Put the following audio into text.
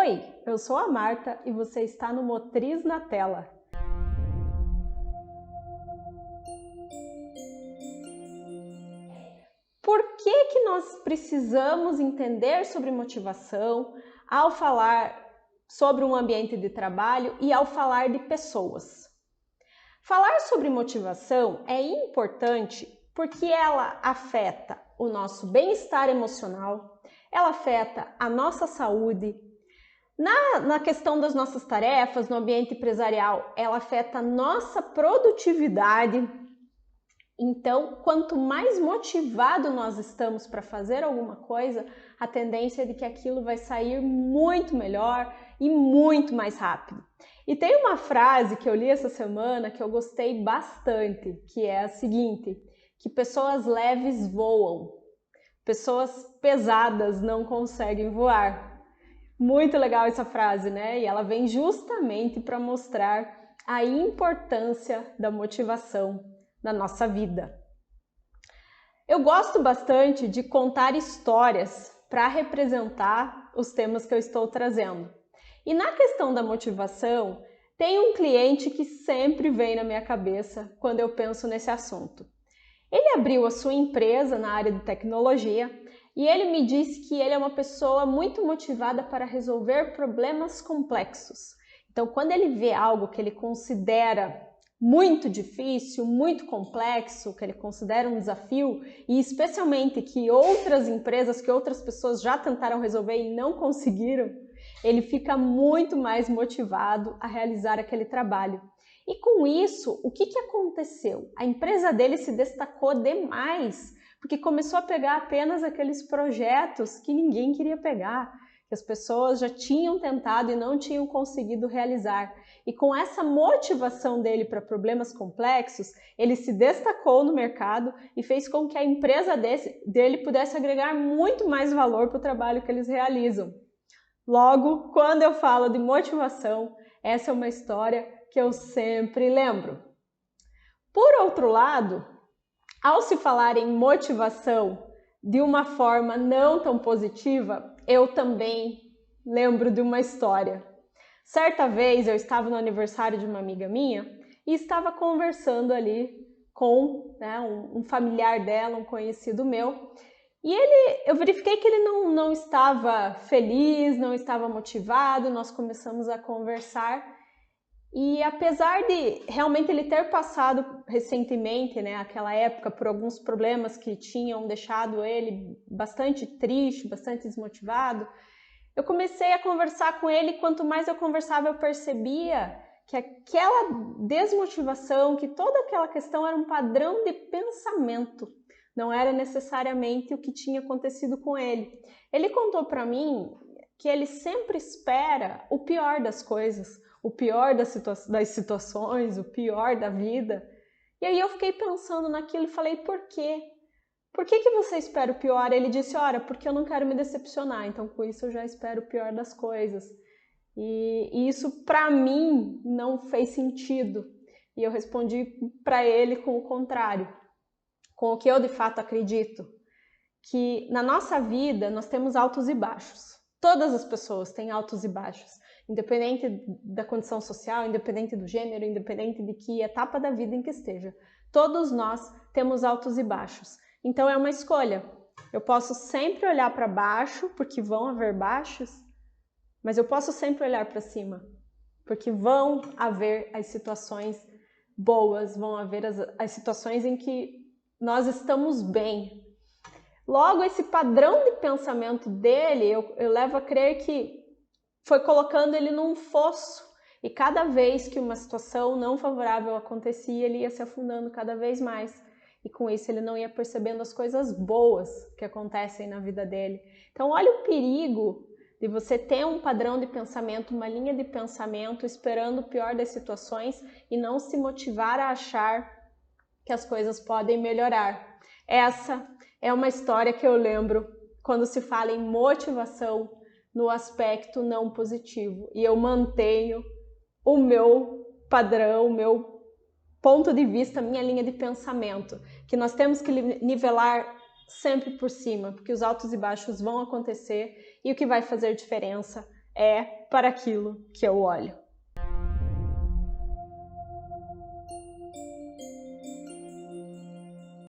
Oi, eu sou a Marta e você está no Motriz na Tela. Por que nós precisamos entender sobre motivação ao falar sobre um ambiente de trabalho e ao falar de pessoas? Falar sobre motivação é importante porque ela afeta o nosso bem-estar emocional, ela afeta a nossa saúde. Na questão das nossas tarefas, no ambiente empresarial, ela afeta a nossa produtividade. Então, quanto mais motivado nós estamos para fazer alguma coisa, a tendência é de que aquilo vai sair muito melhor e muito mais rápido. E tem uma frase que eu li essa semana que eu gostei bastante, que é a seguinte, que pessoas leves voam, pessoas pesadas não conseguem voar. Muito legal essa frase, né? E ela vem justamente para mostrar a importância da motivação na nossa vida. Eu gosto bastante de contar histórias para representar os temas que eu estou trazendo. E na questão da motivação, tem um cliente que sempre vem na minha cabeça quando eu penso nesse assunto. Ele abriu a sua empresa na área de tecnologia e ele me disse que ele é uma pessoa muito motivada para resolver problemas complexos. Então, quando ele vê algo que ele considera muito difícil, muito complexo, que ele considera um desafio, e especialmente que outras empresas, que outras pessoas já tentaram resolver e não conseguiram, ele fica muito mais motivado a realizar aquele trabalho. E com isso, o que aconteceu? A empresa dele se destacou demais, porque começou a pegar apenas aqueles projetos que ninguém queria pegar, que as pessoas já tinham tentado e não tinham conseguido realizar. E com essa motivação dele para problemas complexos, ele se destacou no mercado e fez com que a empresa dele pudesse agregar muito mais valor para o trabalho que eles realizam. Logo, quando eu falo de motivação, essa é uma história que eu sempre lembro. Por outro lado, ao se falar em motivação de uma forma não tão positiva, eu também lembro de uma história. Certa vez eu estava no aniversário de uma amiga minha e estava conversando ali com um familiar dela, um conhecido meu, e eu verifiquei que ele não estava feliz, não estava motivado. Nós começamos a conversar e apesar de realmente ele ter passado recentemente, aquela época, por alguns problemas que tinham deixado ele bastante triste, bastante desmotivado, eu comecei a conversar com ele e quanto mais eu conversava eu percebia que aquela desmotivação, que toda aquela questão era um padrão de pensamento, não era necessariamente o que tinha acontecido com ele. Ele contou para mim que ele sempre espera o pior das coisas, o pior das situações, o pior da vida. E aí eu fiquei pensando naquilo e falei, por quê? Por que você espera o pior? Ele disse, ora, porque eu não quero me decepcionar, então com isso eu já espero o pior das coisas. E isso para mim não fez sentido. E eu respondi para ele com o contrário, com o que eu de fato acredito, que na nossa vida nós temos altos e baixos. Todas as pessoas têm altos e baixos, independente da condição social, independente do gênero, independente de que etapa da vida em que esteja. Todos nós temos altos e baixos. Então é uma escolha. Eu posso sempre olhar para baixo, porque vão haver baixos, mas eu posso sempre olhar para cima, porque vão haver as situações boas, vão haver as situações em que nós estamos bem. Logo, esse padrão de pensamento dele, eu levo a crer que foi colocando ele num fosso. E cada vez que uma situação não favorável acontecia, ele ia se afundando cada vez mais. E com isso ele não ia percebendo as coisas boas que acontecem na vida dele. Então olha o perigo de você ter um padrão de pensamento, uma linha de pensamento, esperando o pior das situações e não se motivar a achar que as coisas podem melhorar. Essa é uma história que eu lembro quando se fala em motivação no aspecto não positivo. E eu mantenho o meu padrão, o meu ponto de vista, minha linha de pensamento, que nós temos que nivelar sempre por cima, porque os altos e baixos vão acontecer e o que vai fazer diferença é para aquilo que eu olho.